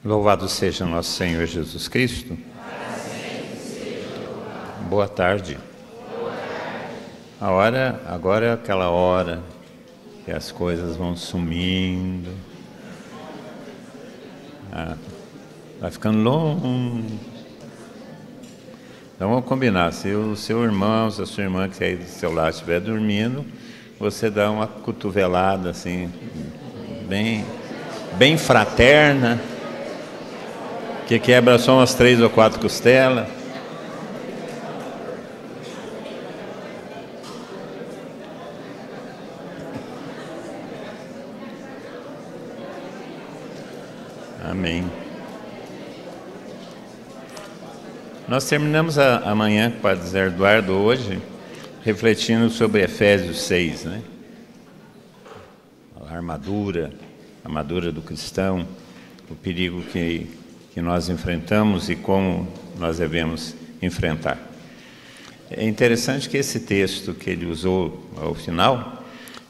Louvado seja nosso Senhor Jesus Cristo. Boa tarde. Agora é aquela hora que as coisas vão sumindo. Vai ficando longo. Então vamos combinar, se o seu irmão, se a sua irmã que aí do seu lado estiver dormindo, você dá uma cotovelada assim, bem fraterna, que quebra só umas 3 ou 4 costelas. Amém. Nós terminamos a manhã com o Padre Zé Eduardo hoje, refletindo sobre Efésios 6, né? A armadura do cristão, o perigo que nós enfrentamos e como nós devemos enfrentar. É interessante que esse texto que ele usou ao final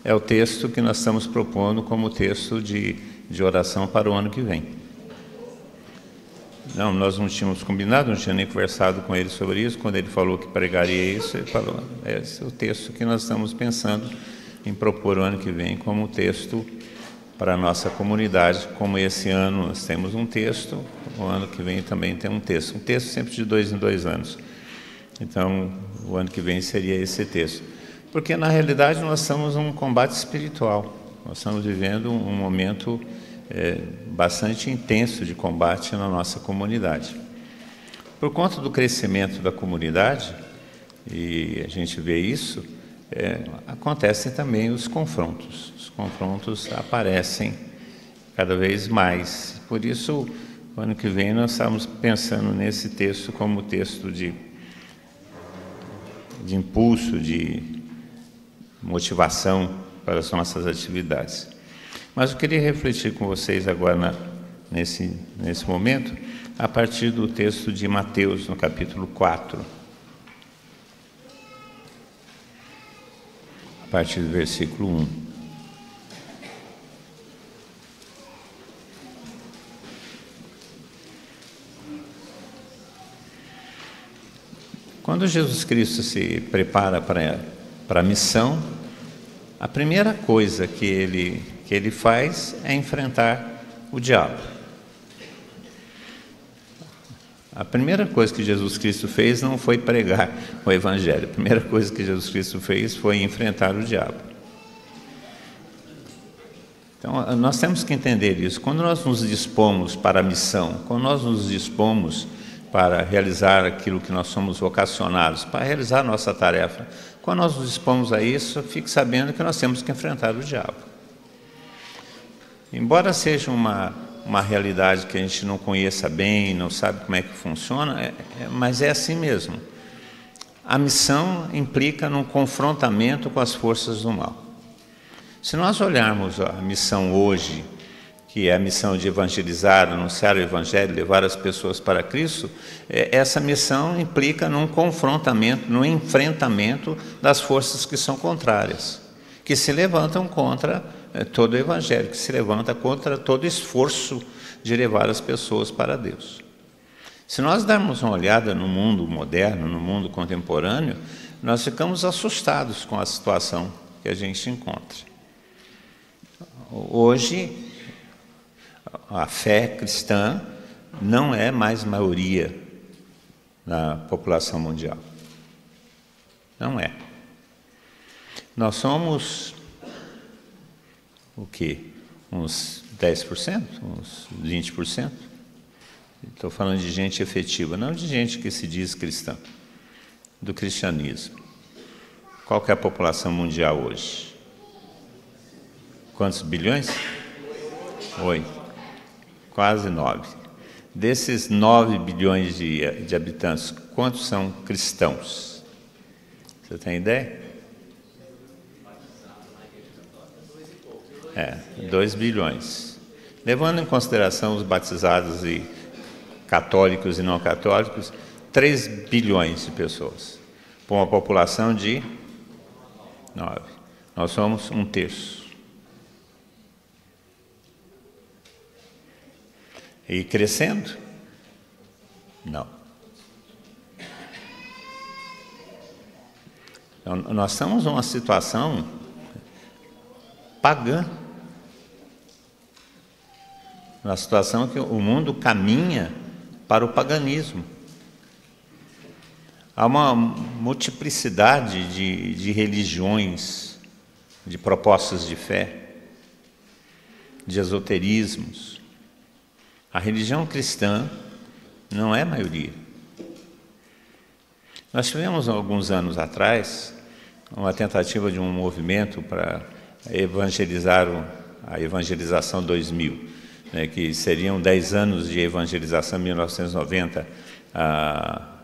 é o texto que nós estamos propondo como texto de oração para o ano que vem. Não, nós não tínhamos combinado, não tinha nem conversado com ele sobre isso. Quando ele falou que pregaria isso, ele falou, esse é o texto que nós estamos pensando em propor o ano que vem como texto para a nossa comunidade. Como esse ano nós temos um texto, o ano que vem também tem um texto sempre de 2 em 2 anos. Então, o ano que vem seria esse texto. Porque, na realidade, nós estamos num combate espiritual. Nós estamos vivendo um momento bastante intenso de combate na nossa comunidade. Por conta do crescimento da comunidade, e a gente vê isso, acontecem também os confrontos. Os confrontos aparecem cada vez mais. Por isso, o ano que vem nós estamos pensando nesse texto como texto de impulso, de motivação para as nossas atividades. Mas eu queria refletir com vocês agora, nesse momento, a partir do texto de Mateus, no capítulo 4. A partir do versículo 1. Quando Jesus Cristo se prepara para a missão, a primeira coisa que ele faz é enfrentar o diabo. A primeira coisa que Jesus Cristo fez não foi pregar o Evangelho. A primeira coisa que Jesus Cristo fez foi enfrentar o diabo. Então, nós temos que entender isso. Quando nós nos dispomos para a missão, quando nós nos dispomos para realizar aquilo que nós somos vocacionados, para realizar a nossa tarefa, quando nós nos dispomos a isso, fique sabendo que nós temos que enfrentar o diabo. Embora seja uma realidade que a gente não conheça bem, não sabe como é que funciona, mas é assim mesmo. A missão implica num confrontamento com as forças do mal. Se nós olharmos a missão hoje, que é a missão de evangelizar, anunciar o Evangelho, levar as pessoas para Cristo, essa missão implica num confrontamento, num enfrentamento das forças que são contrárias, que se levantam contra todo o Evangelho, que se levanta contra todo esforço de levar as pessoas para Deus. Se nós darmos uma olhada no mundo moderno, no mundo contemporâneo, nós ficamos assustados com a situação que a gente encontra. Hoje, a fé cristã não é mais maioria na população mundial. Não é. Nós somos o quê? Uns 10%? Uns 20%? Estou falando de gente efetiva, não de gente que se diz cristã, do cristianismo. Qual que é a população mundial hoje? Quantos bilhões? 8. Quase 9. Desses 9 bilhões de habitantes, quantos são cristãos? Você tem ideia? 2 bilhões. Levando em consideração os batizados e católicos e não católicos, 3 bilhões de pessoas. Por uma população de 9. Nós somos 1/3. E crescendo? Não. Então, nós estamos numa situação pagã. Na situação que o mundo caminha para o paganismo. Há uma multiplicidade de religiões, de propostas de fé, de esoterismos. A religião cristã não é a maioria. Nós tivemos, alguns anos atrás, uma tentativa de um movimento para evangelizar a Evangelização 2000. Que seriam 10 anos de evangelização, 1990 a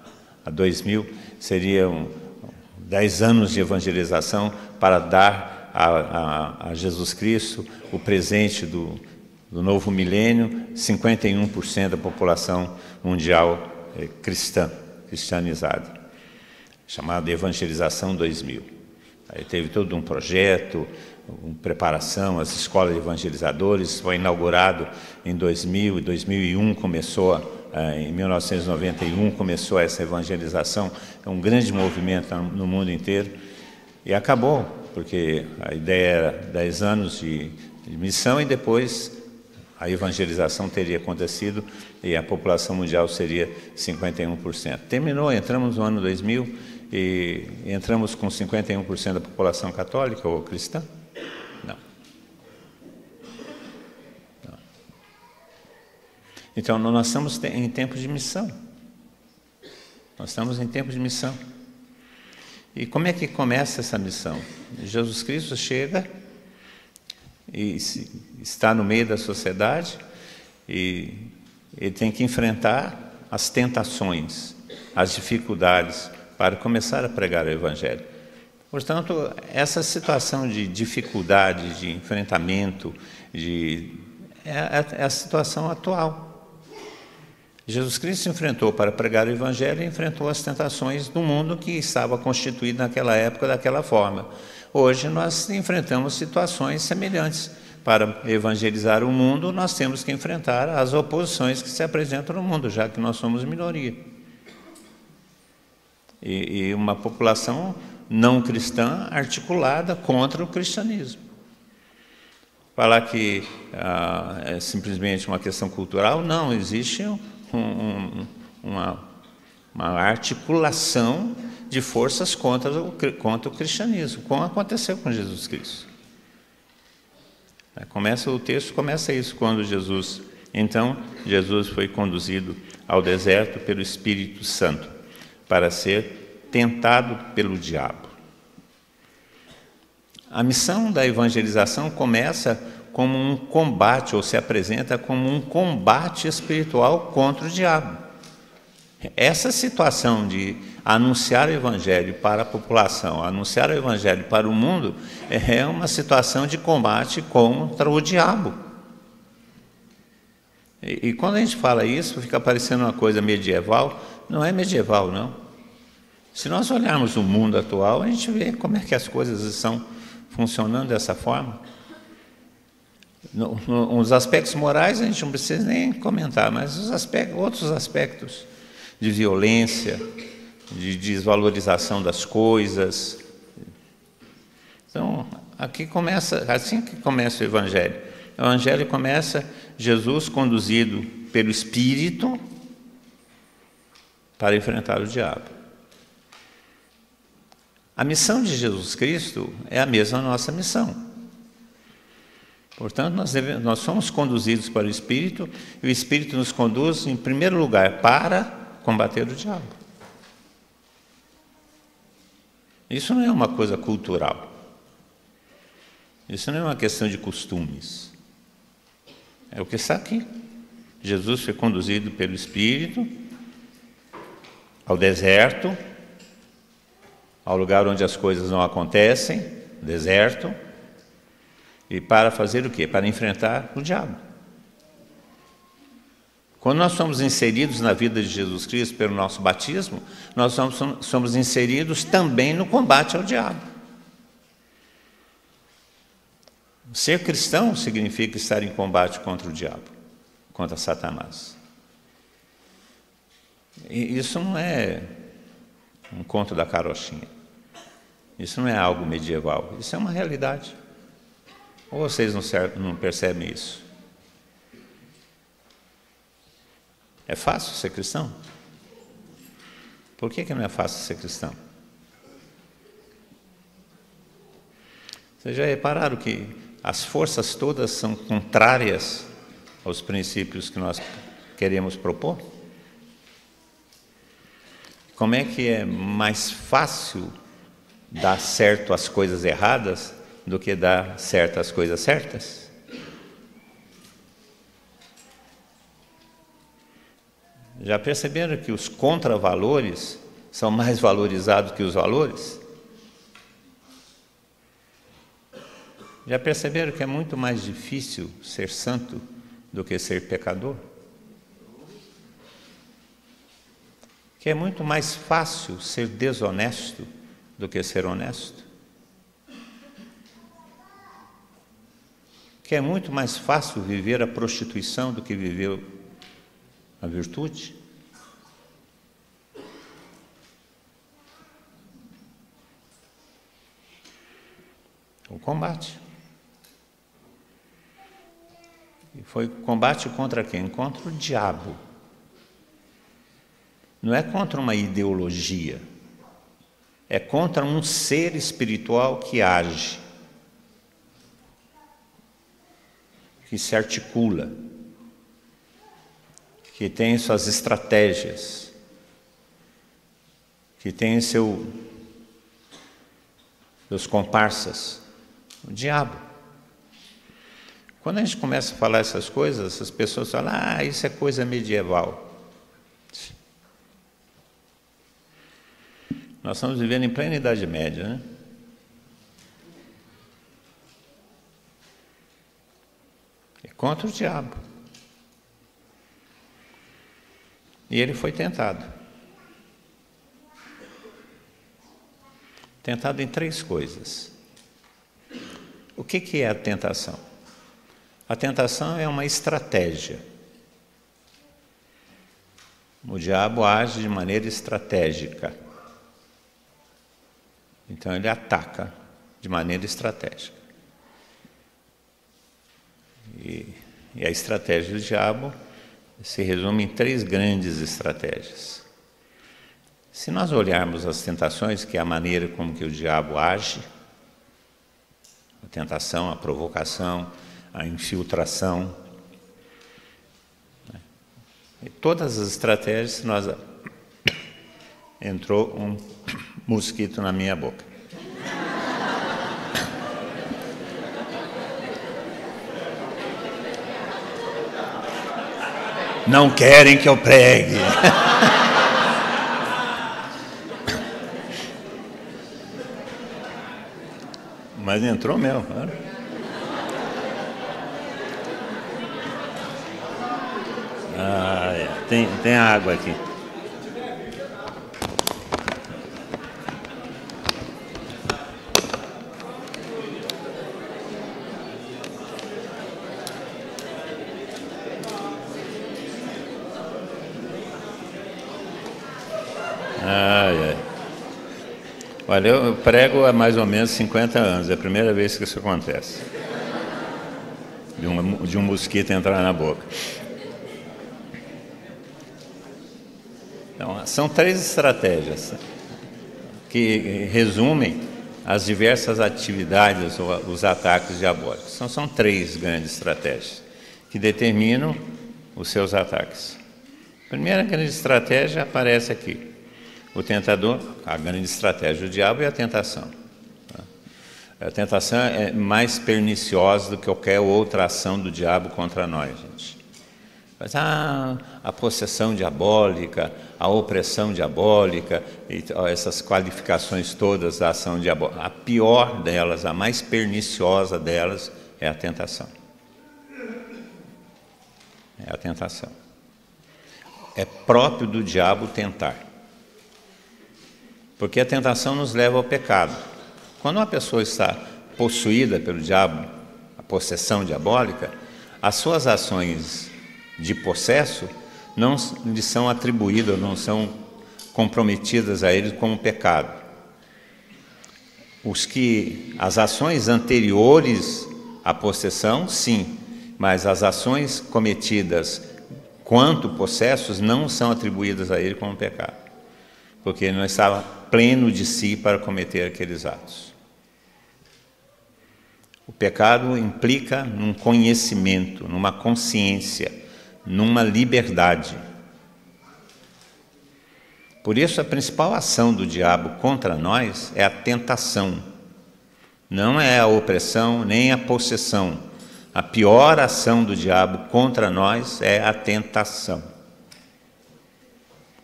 2000, seriam 10 anos de evangelização para dar a Jesus Cristo o presente do novo milênio, 51% da população mundial cristianizada, chamada Evangelização 2000. Aí teve todo um projeto, preparação, as escolas de evangelizadores, foi inaugurado em 2000, e 2001 começou, em 1991 começou essa evangelização, é um grande movimento no mundo inteiro, e acabou, porque a ideia era 10 anos de missão e depois a evangelização teria acontecido e a população mundial seria 51%. Terminou, entramos no ano 2000 e entramos com 51% da população católica ou cristã? Não. Então, nós estamos em tempo de missão. Nós estamos em tempo de missão. E como é que começa essa missão? Jesus Cristo chega e está no meio da sociedade e ele tem que enfrentar as tentações, as dificuldades para começar a pregar o Evangelho. Portanto, essa situação de dificuldade, de enfrentamento, é a situação atual. Jesus Cristo enfrentou para pregar o Evangelho e enfrentou as tentações do mundo que estava constituído naquela época daquela forma. Hoje nós enfrentamos situações semelhantes. Para evangelizar o mundo, nós temos que enfrentar as oposições que se apresentam no mundo, já que nós somos minoria. E uma população não cristã articulada contra o cristianismo. Falar que é simplesmente uma questão cultural, não, existe uma articulação de forças contra o cristianismo, como aconteceu com Jesus Cristo. O texto começa isso, quando Jesus foi conduzido ao deserto pelo Espírito Santo, para ser tentado pelo diabo. A missão da evangelização começa como um combate, ou se apresenta como um combate espiritual contra o diabo. Essa situação de anunciar o Evangelho para a população, anunciar o Evangelho para o mundo, é uma situação de combate contra o diabo. E quando a gente fala isso, fica parecendo uma coisa medieval. Não é medieval, não. Se nós olharmos o mundo atual, a gente vê como é que as coisas estão funcionando dessa forma. Nos aspectos morais a gente não precisa nem comentar, mas outros aspectos de violência, de desvalorização das coisas. Então, assim que começa o Evangelho. O Evangelho começa Jesus conduzido pelo Espírito para enfrentar o diabo. A missão de Jesus Cristo é a mesma nossa missão. Portanto, nós somos conduzidos para o Espírito, e o Espírito nos conduz, em primeiro lugar, para combater o diabo. Isso não é uma coisa cultural. Isso não é uma questão de costumes. É o que está aqui. Jesus foi conduzido pelo Espírito ao deserto, ao lugar onde as coisas não acontecem, deserto, e para fazer o quê? Para enfrentar o diabo. Quando nós somos inseridos na vida de Jesus Cristo pelo nosso batismo, nós somos inseridos também no combate ao diabo. Ser cristão significa estar em combate contra o diabo, contra Satanás. E isso não é um conto da carochinha. Isso não é algo medieval. Isso é uma realidade. Ou vocês não percebem isso? É fácil ser cristão? Por que não é fácil ser cristão? Vocês já repararam que as forças todas são contrárias aos princípios que nós queremos propor? Como é que é mais fácil dar certo as coisas erradas do que dar certo as coisas certas? Já perceberam que os contravalores são mais valorizados que os valores? Já perceberam que é muito mais difícil ser santo do que ser pecador? Que é muito mais fácil ser desonesto do que ser honesto? Que é muito mais fácil viver a prostituição do que viver a virtude? O combate. E foi combate contra quem? Contra o diabo. Não é contra uma ideologia, é contra um ser espiritual que age, que se articula, que tem suas estratégias, que tem seus comparsas, o diabo. Quando a gente começa a falar essas coisas, as pessoas falam, isso é coisa medieval. Nós estamos vivendo em plena Idade Média, né? É contra o diabo. E ele foi tentado. Tentado em 3 coisas. O que é a tentação? A tentação é uma estratégia. O diabo age de maneira estratégica. Então ele ataca de maneira estratégica. E a estratégia do diabo se resume em 3 grandes estratégias. Se nós olharmos as tentações, que é a maneira como que o diabo age, a tentação, a provocação, a infiltração, e todas as estratégias, entrou um mosquito na minha boca. Não querem que eu pregue. Mas entrou mesmo. Tem água aqui. Olha, eu prego há mais ou menos 50 anos, é a primeira vez que isso acontece. De um mosquito entrar na boca. Então, são 3 estratégias que resumem as diversas atividades ou os ataques diabólicos. São 3 grandes estratégias que determinam os seus ataques. A primeira grande estratégia aparece aqui. O tentador, a grande estratégia do diabo é a tentação. A tentação é mais perniciosa do que qualquer outra ação do diabo contra nós, gente. Mas a possessão diabólica, a opressão diabólica, e essas qualificações todas da ação diabólica, a pior delas, a mais perniciosa delas é a tentação. É a tentação. É próprio do diabo tentar. Porque a tentação nos leva ao pecado. Quando uma pessoa está possuída pelo diabo, a possessão diabólica, as suas ações de possesso não lhe são atribuídas, não são comprometidas a ele como pecado. As ações anteriores à possessão, sim, mas as ações cometidas quanto possessos não são atribuídas a ele como pecado, porque ele não estava pleno de si para cometer aqueles atos. O pecado implica num conhecimento, numa consciência, numa liberdade. Por isso, a principal ação do diabo contra nós é a tentação. Não é a opressão, nem a possessão. A pior ação do diabo contra nós é a tentação.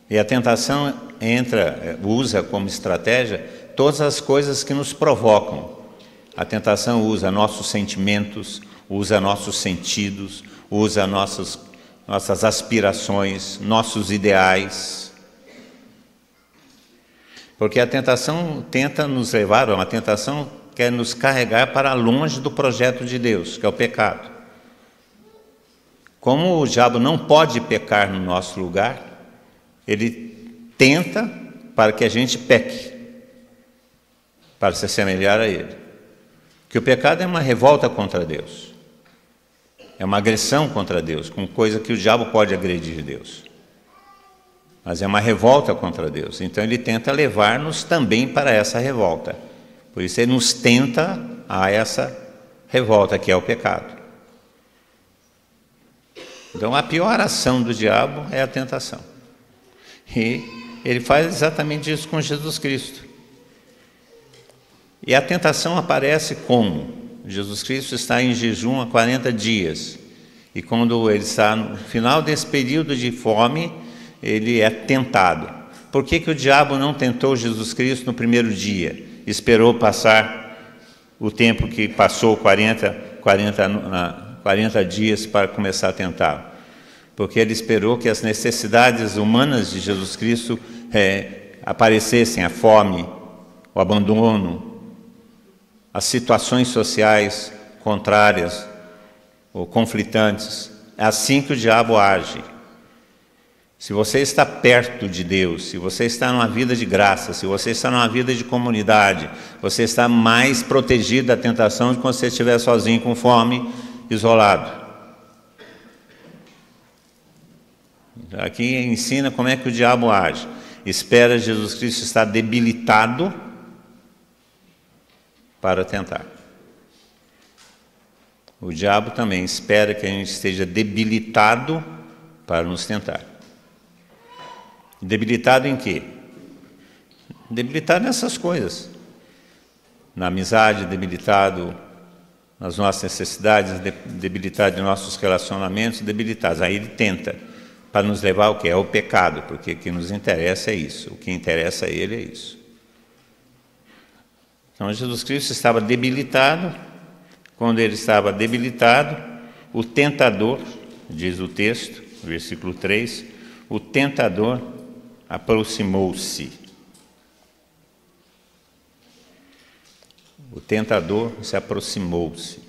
E a tentação usa como estratégia todas as coisas que nos provocam. A tentação usa nossos sentimentos, usa nossos sentidos, usa nossas aspirações, nossos ideais. Porque a tentação tenta nos levar, uma tentação quer nos carregar para longe do projeto de Deus, que é o pecado. Como o diabo não pode pecar no nosso lugar, ele tenta para que a gente peque, para se assemelhar a ele. Que o pecado é uma revolta contra Deus, é uma agressão contra Deus, com coisa que o diabo pode agredir Deus. Mas é uma revolta contra Deus. Então ele tenta levar-nos também para essa revolta. Por isso ele nos tenta a essa revolta, que é o pecado. Então a pior ação do diabo é a tentação. E ele faz exatamente isso com Jesus Cristo. E a tentação aparece como? Jesus Cristo está em jejum há 40 dias. E quando ele está no final desse período de fome, ele é tentado. Por que o diabo não tentou Jesus Cristo no primeiro dia? Esperou passar o tempo que passou, 40 dias, para começar a tentá-lo. Porque ele esperou que as necessidades humanas de Jesus Cristo aparecessem, a fome, o abandono, as situações sociais contrárias ou conflitantes. É assim que o diabo age. Se você está perto de Deus, se você está numa vida de graça, se você está numa vida de comunidade, você está mais protegido da tentação de quando você estiver sozinho, com fome, isolado. Aqui ensina como é que o diabo age. Espera Jesus Cristo estar debilitado para tentar. O diabo também espera que a gente esteja debilitado para nos tentar. Debilitado em quê? Debilitado nessas coisas. Na amizade, debilitado nas nossas necessidades, debilitado em nossos relacionamentos, debilitados. Aí ele tenta, para nos levar ao quê? É o pecado, porque o que nos interessa é isso. O que interessa a ele é isso. Então Jesus Cristo estava debilitado. Quando ele estava debilitado, o tentador, diz o texto, versículo 3, o tentador aproximou-se. O tentador se aproximou-se.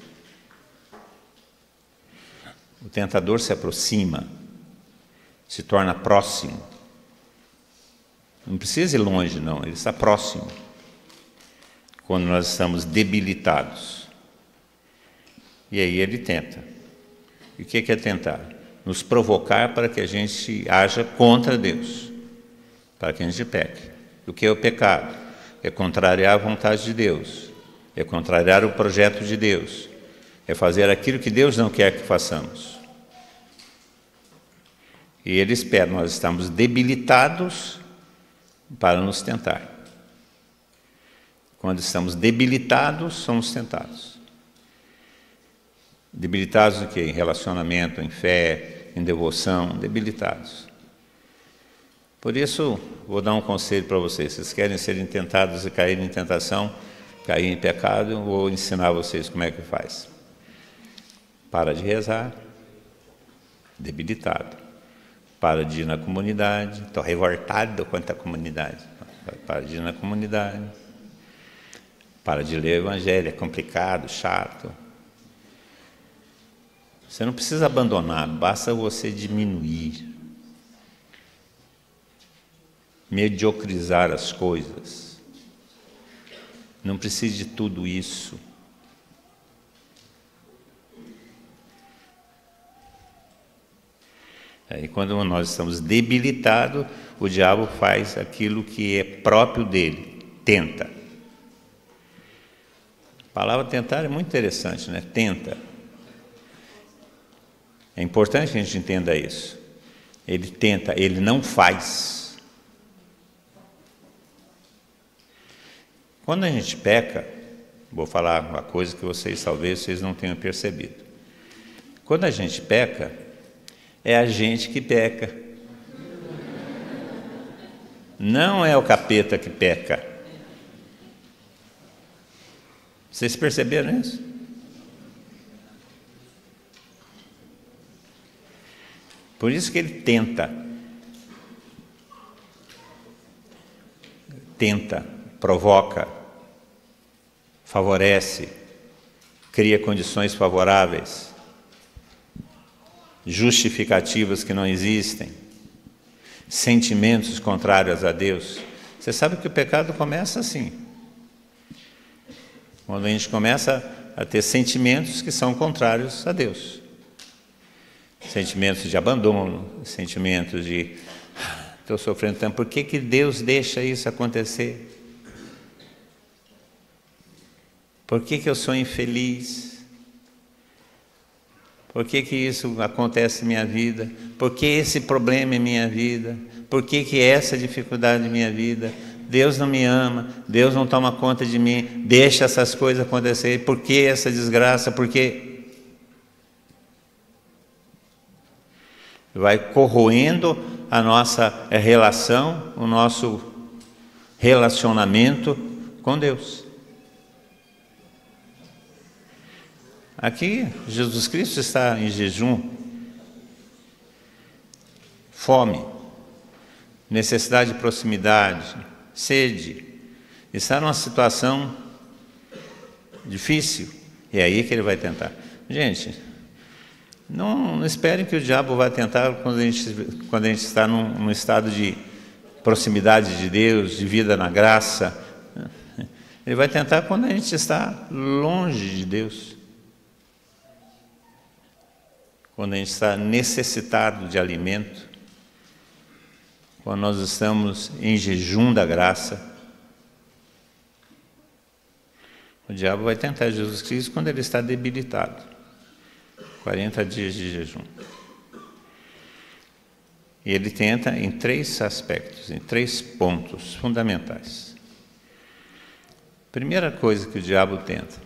O tentador se aproxima, se torna próximo. Não precisa ir longe, não, ele está próximo. Quando nós estamos debilitados. E aí ele tenta. E o que é tentar? Nos provocar para que a gente haja contra Deus, para que a gente peque. O que é o pecado? É contrariar a vontade de Deus, é contrariar o projeto de Deus, é fazer aquilo que Deus não quer que façamos. E ele espera, nós estamos debilitados para nos tentar. Quando estamos debilitados, somos tentados. Debilitados em quê? Em relacionamento, em fé, em devoção, debilitados. Por isso, vou dar um conselho para vocês. Se vocês querem serem tentados e caírem em tentação, cair em pecado, eu vou ensinar vocês como é que faz. Para de rezar, debilitado. Para de ir na comunidade, estou revoltado quanto à comunidade. Para de ir na comunidade. Para de ler o Evangelho, é complicado, chato. Você não precisa abandonar, basta você diminuir, mediocrizar as coisas. Não precisa de tudo isso. Aí, quando nós estamos debilitados, o diabo faz aquilo que é próprio dele, tenta. A palavra tentar é muito interessante, né? Tenta. É importante que a gente entenda isso. Ele tenta, ele não faz. Quando a gente peca, vou falar uma coisa que talvez vocês não tenham percebido. Quando a gente peca, é a gente que peca. Não é o capeta que peca. Vocês perceberam isso? Por isso que ele tenta, provoca, favorece, cria condições favoráveis, justificativas que não existem, sentimentos contrários a Deus. Você sabe que o pecado começa assim, quando a gente começa a ter sentimentos que são contrários a Deus. Sentimentos de abandono, sentimentos de estou sofrendo tanto, por que Deus deixa isso acontecer? Por que eu sou infeliz? Por que isso acontece em minha vida? Por que esse problema em minha vida? Por que essa dificuldade em minha vida? Deus não me ama, Deus não toma conta de mim, deixa essas coisas acontecer, por que essa desgraça? Por que? Vai corroendo a nossa relação, o nosso relacionamento com Deus. Aqui, Jesus Cristo está em jejum, fome, necessidade de proximidade, sede, está numa situação difícil, é aí que ele vai tentar. Gente, não esperem que o diabo vai tentar quando a gente está num estado de proximidade de Deus, de vida na graça. Ele vai tentar quando a gente está longe de Deus. Quando a gente está necessitado de alimento. Quando nós estamos em jejum da graça. O diabo vai tentar Jesus Cristo quando ele está debilitado. 40 dias de jejum. E ele tenta em 3 aspectos, em 3 pontos fundamentais. Primeira coisa que o diabo tenta.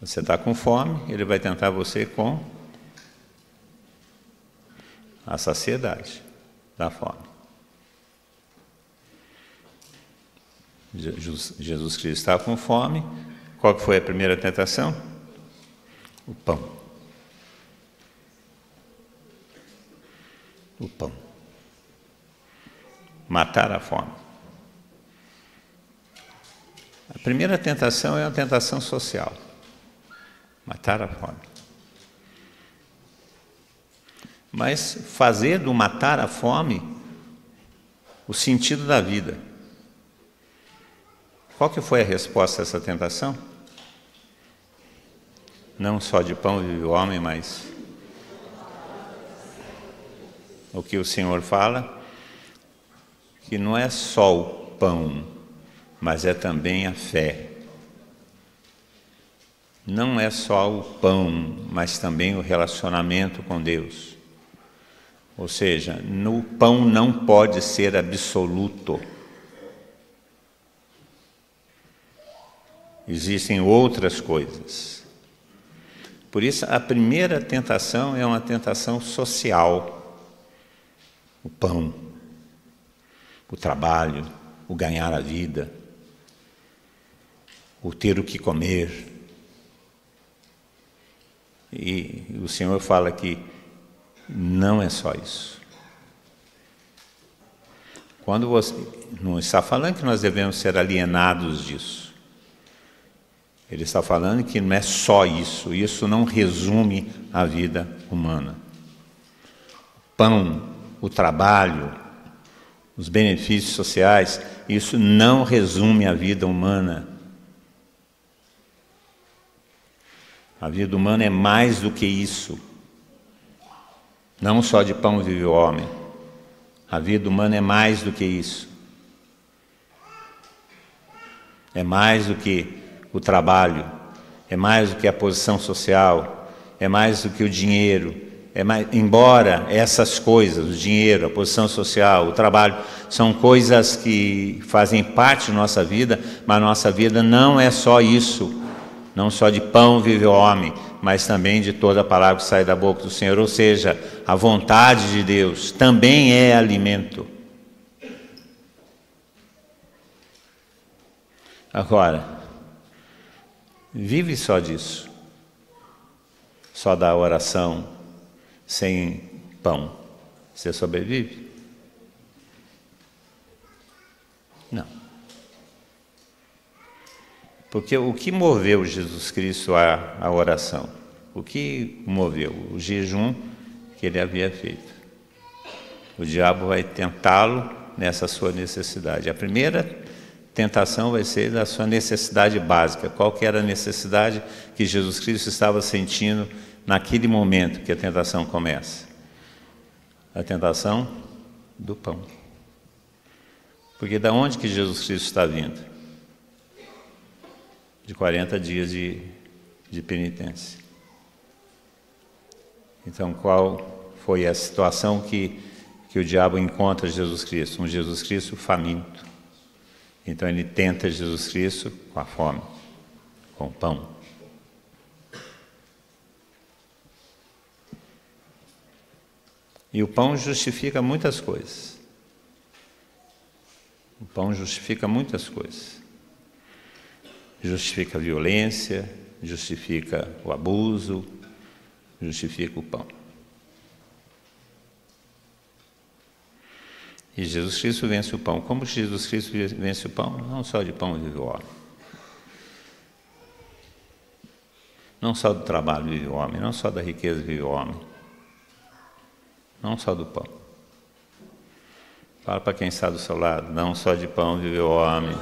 Você está com fome, ele vai tentar você com a saciedade da fome. Jesus Cristo estava com fome. Qual que foi a primeira tentação? O pão. O pão. Matar a fome. A primeira tentação é uma tentação social. Matar a fome. Mas fazer do matar a fome o sentido da vida. Qual que foi a resposta a essa tentação? Não só de pão vive o homem, mas o que o Senhor fala, que não é só o pão, mas é também a fé. Não é só o pão, mas também o relacionamento com Deus. Ou seja, no pão não pode ser absoluto. Existem outras coisas. Por isso, a primeira tentação é uma tentação social. O pão, o trabalho, o ganhar a vida, o ter o que comer. E o Senhor fala que não é só isso. Quando você não está falando que nós devemos ser alienados disso. Ele está falando que não é só isso. Isso não resume a vida humana. O pão, o trabalho, os benefícios sociais, isso não resume a vida humana. A vida humana é mais do que isso. Não só de pão vive o homem. A vida humana é mais do que isso. É mais do que o trabalho, é mais do que a posição social, é mais do que o dinheiro. Embora essas coisas, o dinheiro, a posição social, o trabalho, são coisas que fazem parte da nossa vida, mas a nossa vida não é só isso. Não só de pão vive o homem, mas também de toda a palavra que sai da boca do Senhor. Ou seja, a vontade de Deus também é alimento. Agora, vive só disso, só da oração, sem pão, você sobrevive? Não. Porque o que moveu Jesus Cristo à oração? O que moveu? O jejum que ele havia feito. O diabo vai tentá-lo nessa sua necessidade. A primeira tentação vai ser da sua necessidade básica. Qual que era a necessidade que Jesus Cristo estava sentindo naquele momento que a tentação começa? A tentação do pão. Porque da onde que Jesus Cristo está vindo? De 40 dias de penitência. Então, qual foi a situação que o diabo encontra Jesus Cristo? Um Jesus Cristo faminto. Então, ele tenta Jesus Cristo com a fome, com o pão. E o pão justifica muitas coisas. O pão justifica muitas coisas. Justifica a violência, justifica o abuso, justifica o pão. E Jesus Cristo vence o pão. Como Jesus Cristo vence o pão? Não só de pão vive o homem. Não só do trabalho vive o homem, não só da riqueza vive o homem. Não só do pão. Fala para quem está do seu lado, não só de pão vive o homem.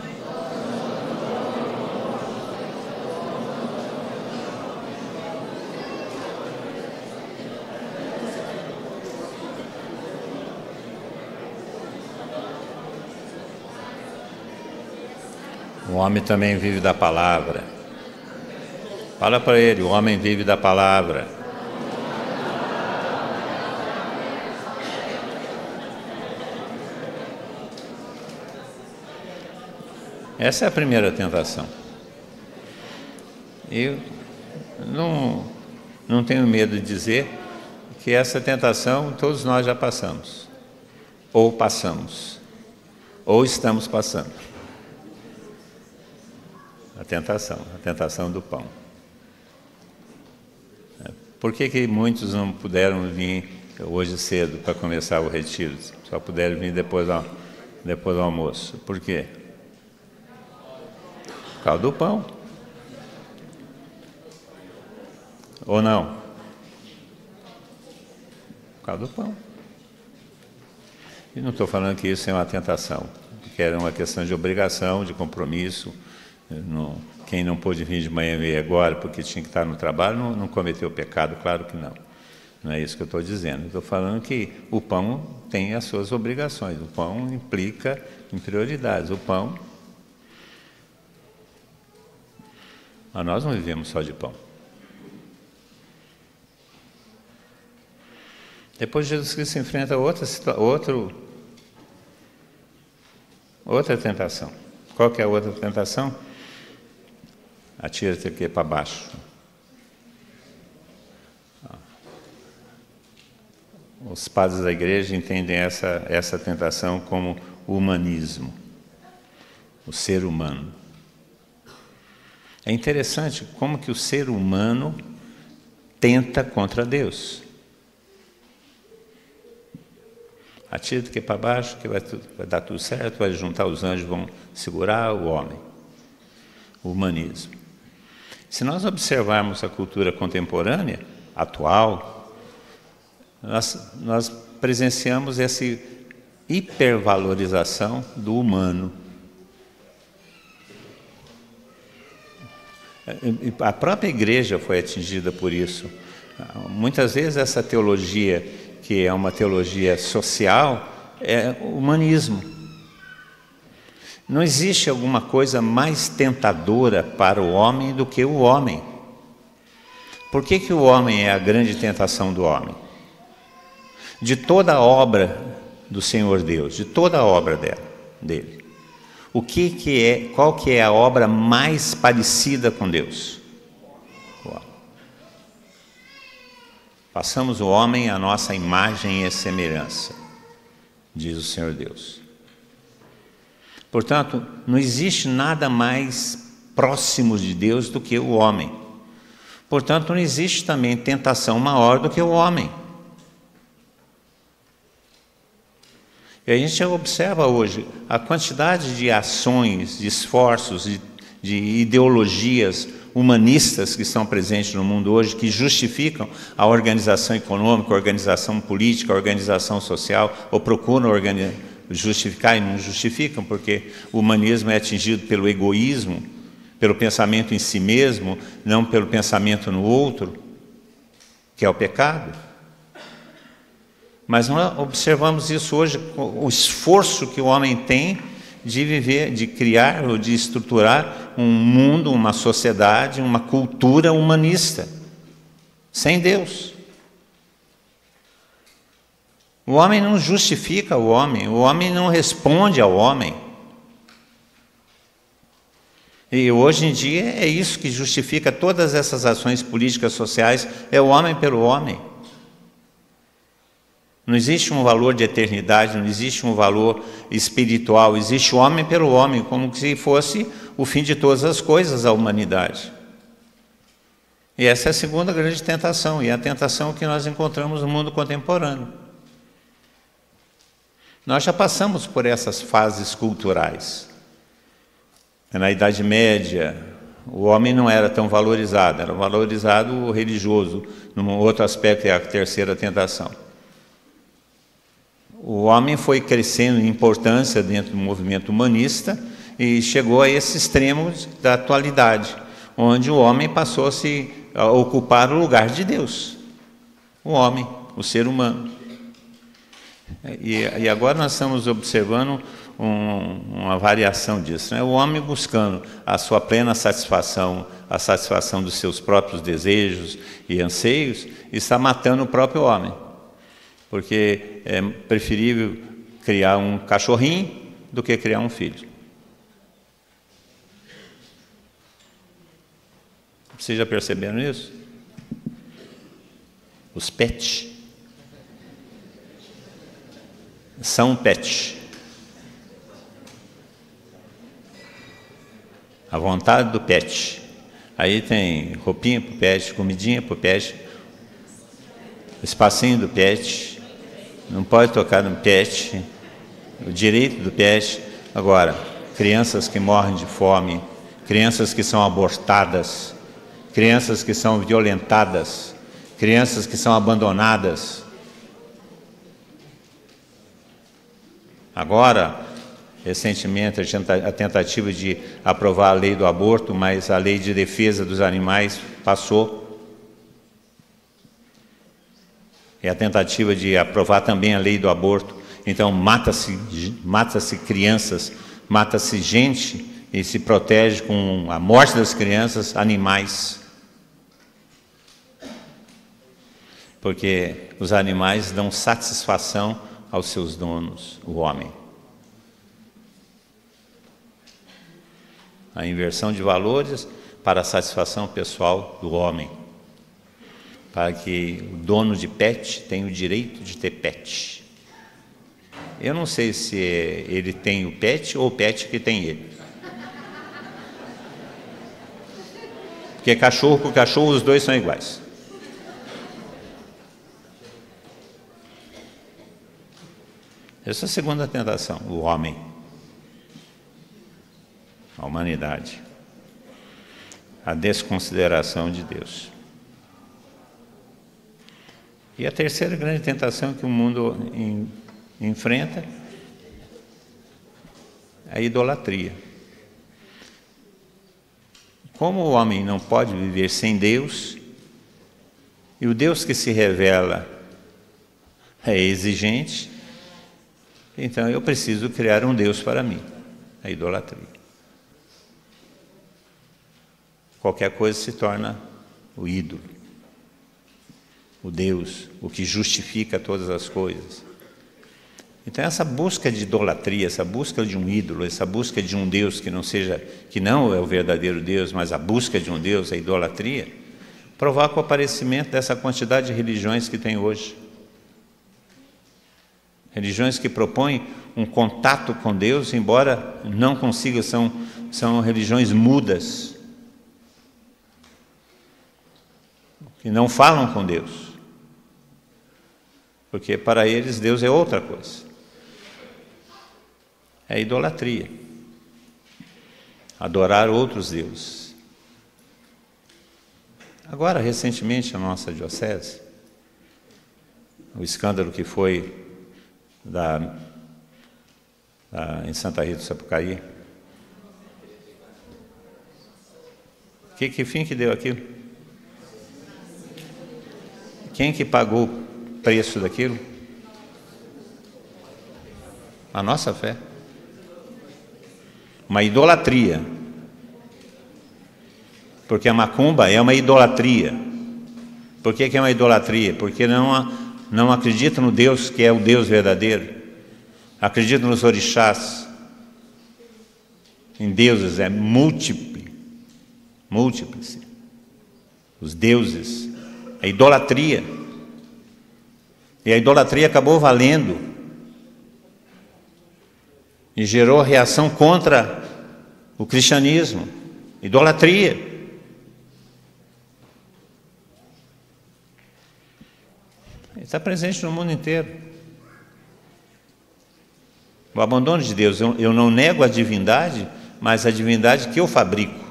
O homem também vive da palavra. Fala para ele, o homem vive da palavra. Essa é a primeira tentação. Eu não tenho medo de dizer que essa tentação todos nós já passamos. Ou passamos. Ou estamos passando. A tentação do pão. Por que muitos não puderam vir hoje cedo para começar o retiro? Só puderam vir depois do almoço. Por quê? Por causa do pão. Ou não? Por causa do pão. E não estou falando que isso é uma tentação, que era uma questão de obrigação, de compromisso. Quem não pôde vir de manhã veio agora porque tinha que estar no trabalho, não cometeu pecado, claro que não. Não é isso que eu estou dizendo. Estou falando que o pão tem as suas obrigações. O pão implica em prioridades. O pão... Mas nós não vivemos só de pão. Depois Jesus Cristo enfrenta outra tentação. Qual que é a outra tentação? Atira-te aqui para baixo. Os padres da igreja entendem essa tentação como o humanismo, o ser humano. É interessante como que o ser humano tenta contra Deus. Atira-te aqui para baixo, que vai dar tudo certo, vai juntar os anjos, vão segurar o homem. O humanismo. Se nós observarmos a cultura contemporânea, atual, nós presenciamos essa hipervalorização do humano. A própria igreja foi atingida por isso. Muitas vezes essa teologia, que é uma teologia social, é humanismo. Não existe alguma coisa mais tentadora para o homem do que o homem. Por que que o homem é a grande tentação do homem? De toda a obra do Senhor Deus, de toda a obra dele, qual que é a obra mais parecida com Deus? Façamos o homem à nossa imagem e semelhança, diz o Senhor Deus. Portanto, não existe nada mais próximo de Deus do que o homem. Portanto, não existe também tentação maior do que o homem. E a gente observa hoje a quantidade de ações, de esforços, de ideologias humanistas que estão presentes no mundo hoje, que justificam a organização econômica, a organização política, a organização social, ou procuram justificar e não justificam, porque o humanismo é atingido pelo egoísmo, pelo pensamento em si mesmo, não pelo pensamento no outro, que é o pecado. Mas nós observamos isso hoje, o esforço que o homem tem de viver, de criar ou de estruturar um mundo, uma sociedade, uma cultura humanista, sem Deus. O homem não justifica o homem não responde ao homem. E hoje em dia é isso que justifica todas essas ações políticas sociais, é o homem pelo homem. Não existe um valor de eternidade, não existe um valor espiritual, existe o homem pelo homem, como se fosse o fim de todas as coisas, a humanidade. E essa é a segunda grande tentação, e é a tentação que nós encontramos no mundo contemporâneo. Nós já passamos por essas fases culturais. Na Idade Média, o homem não era tão valorizado, era valorizado o religioso, num outro aspecto é a terceira tentação. O homem foi crescendo em importância dentro do movimento humanista e chegou a esse extremo da atualidade, onde o homem passou a ocupar o lugar de Deus. O homem, o ser humano. E agora nós estamos observando uma variação disso, né? O homem buscando a sua plena satisfação, a satisfação dos seus próprios desejos e anseios, está matando o próprio homem. Porque é preferível criar um cachorrinho do que criar um filho. Vocês já perceberam isso? Os pets são pets. A vontade do pet. Aí tem roupinha para o pet, comidinha para o pet, espacinho do pet. Não pode tocar no pet, o direito do pet. Agora, crianças que morrem de fome, crianças que são abortadas, crianças que são violentadas, crianças que são abandonadas. Agora, recentemente, a tentativa de aprovar a lei do aborto, mas a lei de defesa dos animais passou. É a tentativa de aprovar também a lei do aborto. Então, mata-se crianças, mata-se gente e se protege com a morte das crianças, animais. Porque os animais dão satisfação aos seus donos, o homem. A inversão de valores para a satisfação pessoal do homem. Para que o dono de pet tenha o direito de ter pet. Eu não sei se ele tem o pet ou o pet que tem ele. Porque cachorro com cachorro, os dois são iguais. Essa é a segunda tentação, o homem, a humanidade. a desconsideração de Deus. E a terceira grande tentação que o mundo enfrenta é a idolatria. Como o homem não pode viver sem Deus, e o Deus que se revela é exigente, então eu preciso criar um Deus para mim, a idolatria. Qualquer coisa se torna o ídolo, o Deus, o que justifica todas as coisas. Então essa busca de idolatria, essa busca de um ídolo, essa busca de um Deus que não é o verdadeiro Deus, mas a busca de um Deus, a idolatria, provoca o aparecimento dessa quantidade de religiões que tem hoje. Religiões que propõem um contato com Deus, embora não consigam, são religiões mudas, que não falam com Deus, porque para eles Deus é outra coisa. É idolatria, adorar outros deuses. Agora, recentemente, na nossa diocese, o escândalo que foi em Santa Rita do Sapucaí, que fim que deu aquilo? Quem que pagou o preço daquilo? A nossa fé. Uma idolatria. Porque a macumba é uma idolatria. Por que é uma idolatria? Porque não acredita no Deus que é o Deus verdadeiro. Acredita nos orixás. Em deuses é múltiplo. Múltiplice. Os deuses. A idolatria. E a idolatria acabou valendo. E gerou reação contra o cristianismo. Idolatria. Está presente no mundo inteiro. O abandono de Deus. Eu não nego a divindade, mas a divindade que eu fabrico.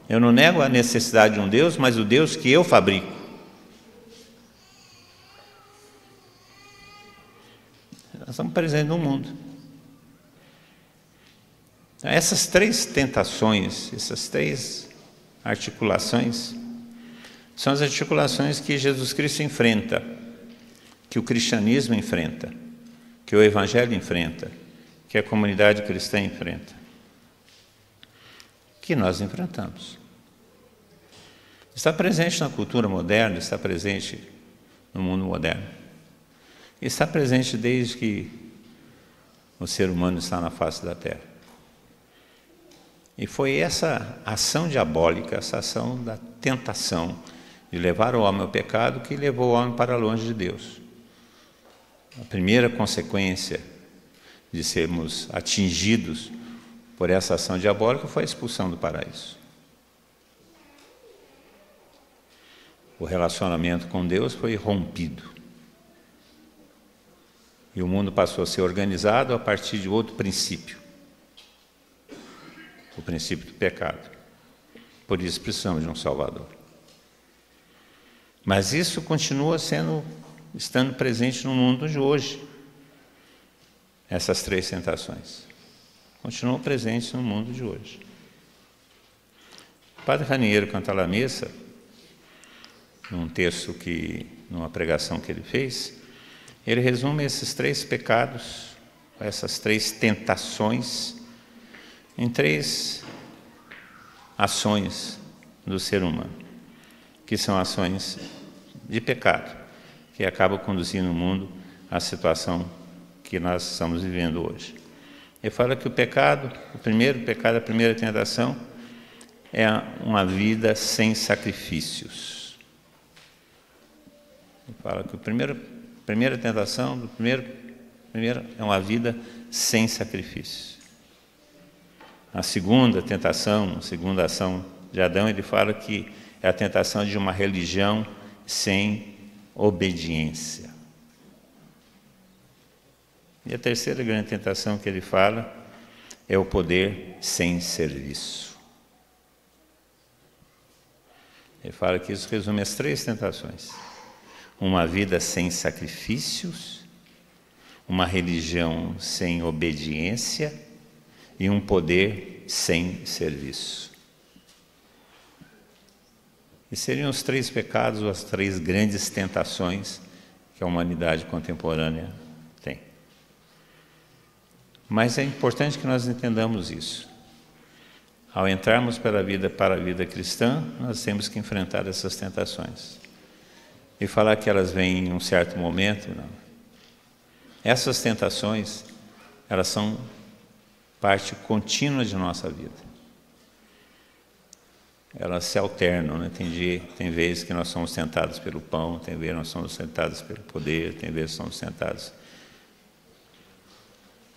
Eu não nego a necessidade de um Deus, mas o Deus que eu fabrico. Nós estamos presentes no mundo. Essas três tentações, essas três articulações, são as articulações que Jesus Cristo enfrenta, que o cristianismo enfrenta, que o Evangelho enfrenta, que a comunidade cristã enfrenta, que nós enfrentamos. Está presente na cultura moderna, está presente no mundo moderno. Está presente desde que o ser humano está na face da Terra. E foi essa ação diabólica, essa ação da tentação de levar o homem ao pecado que levou o homem para longe de Deus. A primeira consequência de sermos atingidos por essa ação diabólica foi a expulsão do paraíso. O relacionamento com Deus foi rompido. E o mundo passou a ser organizado a partir de outro princípio. O princípio do pecado. Por isso precisamos de um Salvador. Mas isso continua estando presente no mundo de hoje. Essas três tentações continuam presentes no mundo de hoje. O Padre Raniero Cantalamessa, num texto numa pregação que ele fez, ele resume esses três pecados, essas três tentações, em três ações do ser humano, que são ações de pecado, que acabam conduzindo o mundo à situação que nós estamos vivendo hoje. Ele fala que o primeiro pecado, a primeira tentação, é uma vida sem sacrifícios. Ele fala que a primeira tentação, primeiro é uma vida sem sacrifício. A segunda tentação, a segunda ação de Adão, ele fala que é a tentação de uma religião sem obediência. E a terceira grande tentação que ele fala é o poder sem serviço. Ele fala que isso resume as 3 tentações. Uma vida sem sacrifícios, uma religião sem obediência e um poder sem serviço. E seriam os 3 pecados, ou as 3 grandes tentações que a humanidade contemporânea tem. Mas é importante que nós entendamos isso. Ao entrarmos para a vida cristã, nós temos que enfrentar essas tentações. E falar que elas vêm em um certo momento, não. Essas tentações, elas são parte contínua de nossa vida. Elas se alternam, né? Tem vezes que nós somos tentados pelo pão, tem vezes que nós somos tentados pelo poder, tem vezes que somos tentados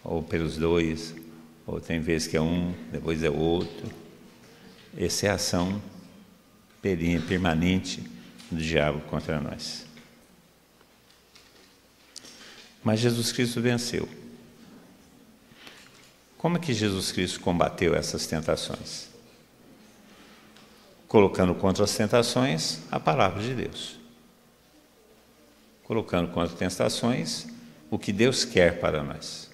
ou pelos 2, ou tem vezes que é um, depois é outro. Essa é a ação permanente do diabo contra nós. Mas Jesus Cristo venceu. Como é que Jesus Cristo combateu essas tentações? Colocando contra as tentações a palavra de Deus. Colocando contra as tentações o que Deus quer para nós.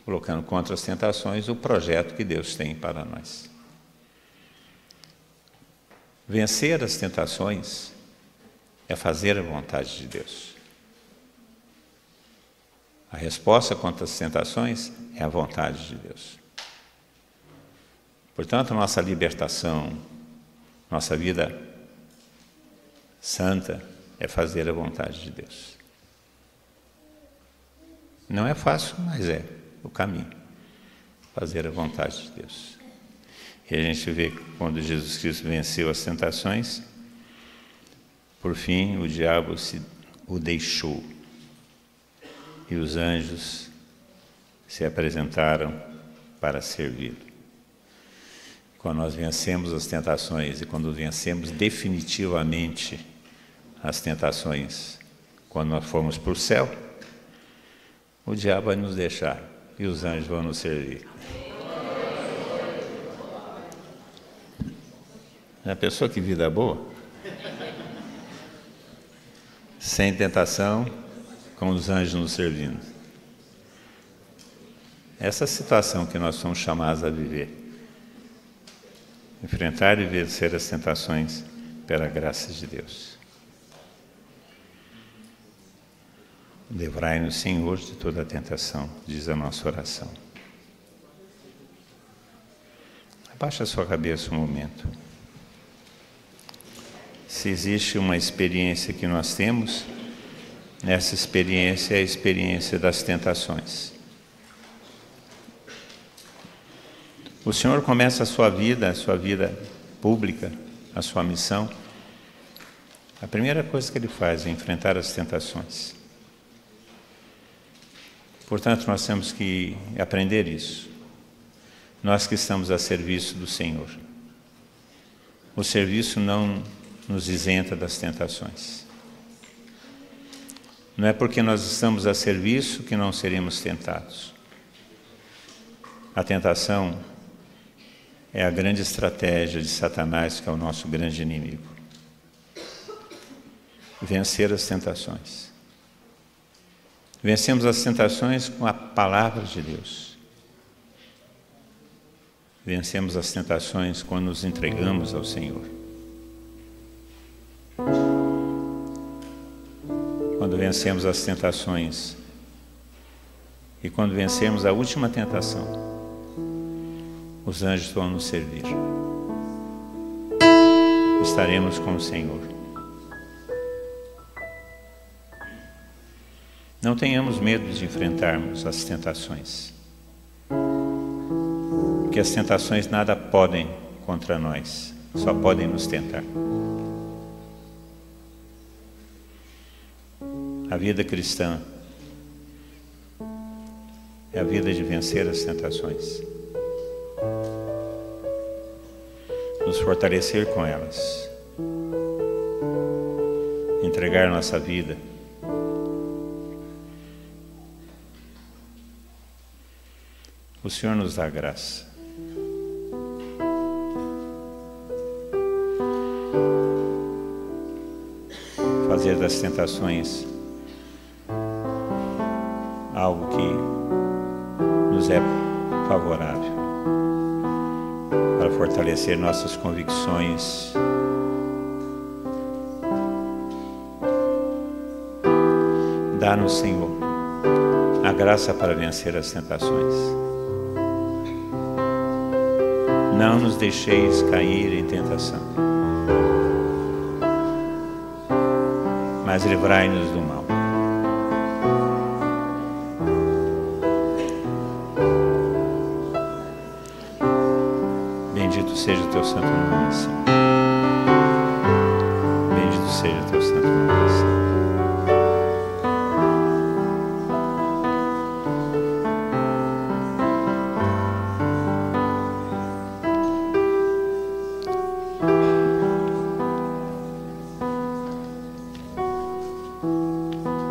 Colocando contra as tentações o projeto que Deus tem para nós. Vencer as tentações é fazer a vontade de Deus. A resposta contra as tentações é a vontade de Deus. Portanto, nossa libertação, nossa vida santa é fazer a vontade de Deus. Não é fácil, mas é o caminho. Fazer a vontade de Deus. E a gente vê que quando Jesus Cristo venceu as tentações, por fim o diabo o deixou. E os anjos se apresentaram para servi-lo. Quando nós vencemos as tentações e quando vencemos definitivamente as tentações, quando nós formos para o céu, o diabo vai nos deixar e os anjos vão nos servir. Já pensou que vida boa? Sem tentação, com os anjos nos servindo. Essa situação que nós somos chamados a viver. Enfrentar e vencer as tentações pela graça de Deus. Livrai-nos, Senhor, de toda a tentação, diz a nossa oração. Abaixa a sua cabeça um momento. Se existe uma experiência que nós temos, essa experiência é a experiência das tentações. O Senhor começa a sua vida pública, a sua missão. A primeira coisa que Ele faz é enfrentar as tentações. Portanto, nós temos que aprender isso. Nós que estamos a serviço do Senhor. O serviço não nos isenta das tentações. Não é porque nós estamos a serviço que não seremos tentados. A tentação é a grande estratégia de Satanás, que é o nosso grande inimigo. Vencer as tentações. Vencemos as tentações com a palavra de Deus. Vencemos as tentações quando nos entregamos ao Senhor. Quando vencemos as tentações e quando vencemos a última tentação, os anjos vão nos servir. Estaremos com o Senhor. Não tenhamos medo de enfrentarmos as tentações, porque as tentações nada podem contra nós, só podem nos tentar. A vida cristã é a vida de vencer as tentações, nos fortalecer com elas, entregar nossa vida, O Senhor nos dá graça. Fazer das tentações algo que nos é favorável, para fortalecer nossas convicções, dá-nos, Senhor, a graça para vencer as tentações. Não nos deixeis cair em tentação, mas livrai-nos do mal. Bendito seja o teu santo nome, Senhor. Bendito seja o teu santo nome, Senhor.